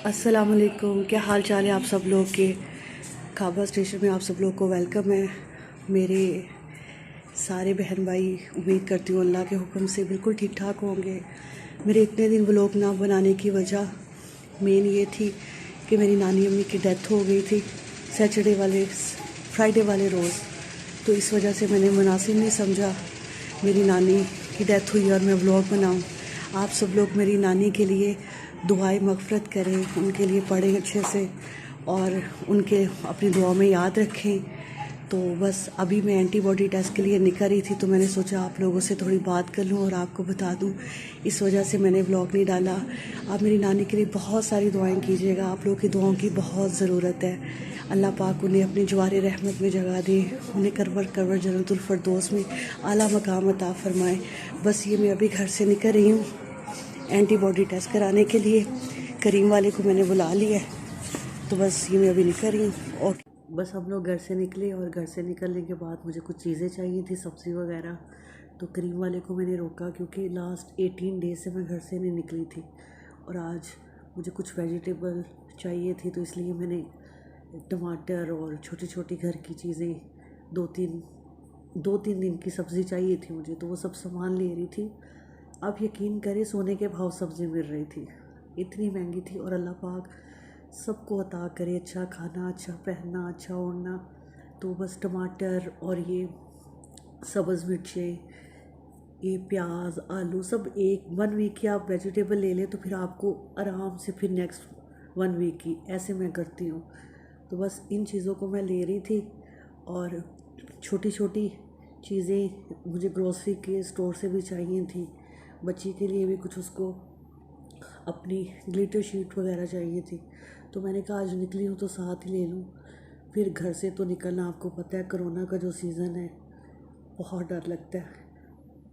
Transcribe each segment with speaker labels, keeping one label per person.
Speaker 1: अस्सलाम वालेकुम। क्या हाल चाल है आप सब लोग के। काबा स्टेशन में आप सब लोग को वेलकम है। मेरे सारे बहन भाई उम्मीद करती हूँ अल्लाह के हुक्म से बिल्कुल ठीक ठाक होंगे। मेरे इतने दिन व्लॉग ना बनाने की वजह मेन ये थी कि मेरी नानी अम्मी की डेथ हो गई थी फ्राइडे वाले रोज़। तो इस वजह से मैंने मुनासिब नहीं समझा मेरी नानी की डेथ हुई और मैं व्लॉग बनाऊँ। आप सब लोग मेरी नानी के लिए दुआएं मग़फ़िरत करें, उनके लिए पढ़ें अच्छे से और उनके अपनी दुआ में याद रखें। तो बस अभी मैं एंटीबॉडी टेस्ट के लिए निकल रही थी, तो मैंने सोचा आप लोगों से थोड़ी बात कर लूँ और आपको बता दूँ। इस वजह से मैंने व्लॉग नहीं डाला। आप मेरी नानी के लिए बहुत सारी दुआएं कीजिएगा, आप लोगों की दुआओं की बहुत ज़रूरत है। अल्लाह पाक उन्हें अपनी जवार रहमत में जगह दे, उन्हें करवर जन्नतुल फरदौस में आला मकाम अता फ़रमाए। बस ये मैं अभी घर से निकल रही हूँ एंटीबॉडी टेस्ट कराने के लिए। करीम वाले को मैंने बुला लिया है, तो बस ये मैं अभी निकल रही हूँ। और बस हम लोग घर से निकले और घर से निकलने के बाद मुझे कुछ चीज़ें चाहिए थी, सब्ज़ी वगैरह। तो करीम वाले को मैंने रोका क्योंकि लास्ट 18 डेज से मैं घर से नहीं निकली थी और आज मुझे कुछ वेजिटेबल चाहिए थी, तो इसलिए मैंने टमाटर और छोटी छोटी घर की चीज़ें दो तीन दिन की सब्ज़ी चाहिए थी मुझे, तो वो सब सामान ले रही थी। आप यकीन करें सोने के भाव सब्ज़ी मिल रही थी, इतनी महंगी थी। और अल्लाह पाक सबको अता करे अच्छा खाना, अच्छा पहनना, अच्छा ओढ़ना। तो बस टमाटर और ये सब्ज़ मिर्चें, ये प्याज, आलू सब एक 1 वीक की आप वेजिटेबल ले लें तो फिर आपको आराम से फिर नेक्स्ट 1 वीक की ऐसे मैं करती हूँ। तो बस इन चीज़ों को मैं ले रही थी और छोटी छोटी चीज़ें मुझे ग्रोसरी के स्टोर से भी चाहिए थी। बच्ची के लिए भी कुछ उसको अपनी ग्लिटर शीट वगैरह चाहिए थी, तो मैंने कहा आज निकली हूँ तो साथ ही ले लूँ। फिर घर से तो निकलना, आपको पता है कोरोना का जो सीज़न है बहुत डर लगता है।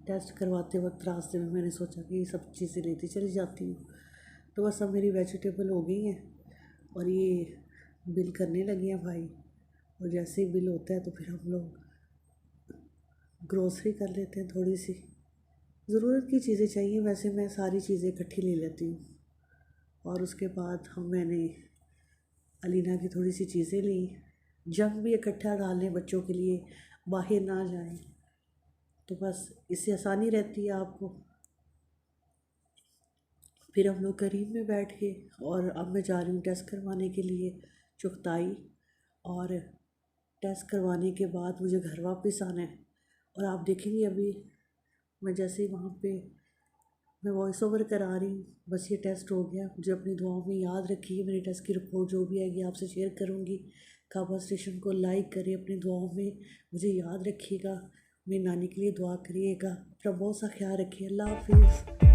Speaker 1: टेस्ट करवाते वक्त रास्ते में मैंने सोचा कि ये सब चीज़ें लेती चली जाती हूँ। तो बस अब मेरी वेजिटेबल हो गई हैं और ये बिल करने लगे हैं भाई। और जैसे ही बिल होता है तो फिर हम लोग ग्रोसरी कर लेते हैं। थोड़ी सी ज़रूरत की चीज़ें चाहिए, वैसे मैं सारी चीज़ें इकट्ठी ले लेती हूँ। और उसके बाद मैंने अलीना की थोड़ी सी चीज़ें ली, जंग भी इकट्ठा डाल लें बच्चों के लिए, बाहर ना जाएं, तो बस इससे आसानी रहती है आपको। फिर हम लोग करीब में बैठ के और अब मैं जा रही हूँ टेस्ट करवाने के लिए चुगताई। और टेस्ट करवाने के बाद मुझे घर वापस आना है और आप देखेंगे अभी मैं जैसे ही वहाँ पे मैं वॉइस ओवर करा रही हूँ। बस ये टेस्ट हो गया, मुझे अपनी दुआओं में याद रखिए। मेरी टेस्ट की रिपोर्ट जो भी आएगी आपसे शेयर करूँगी। काबा स्टेशन को लाइक करिए, अपनी दुआओं में मुझे याद रखिएगा। मेरी नानी के लिए दुआ करिएगा। अपना बहुत सा ख्याल रखिए। अल्लाह हाफिज़।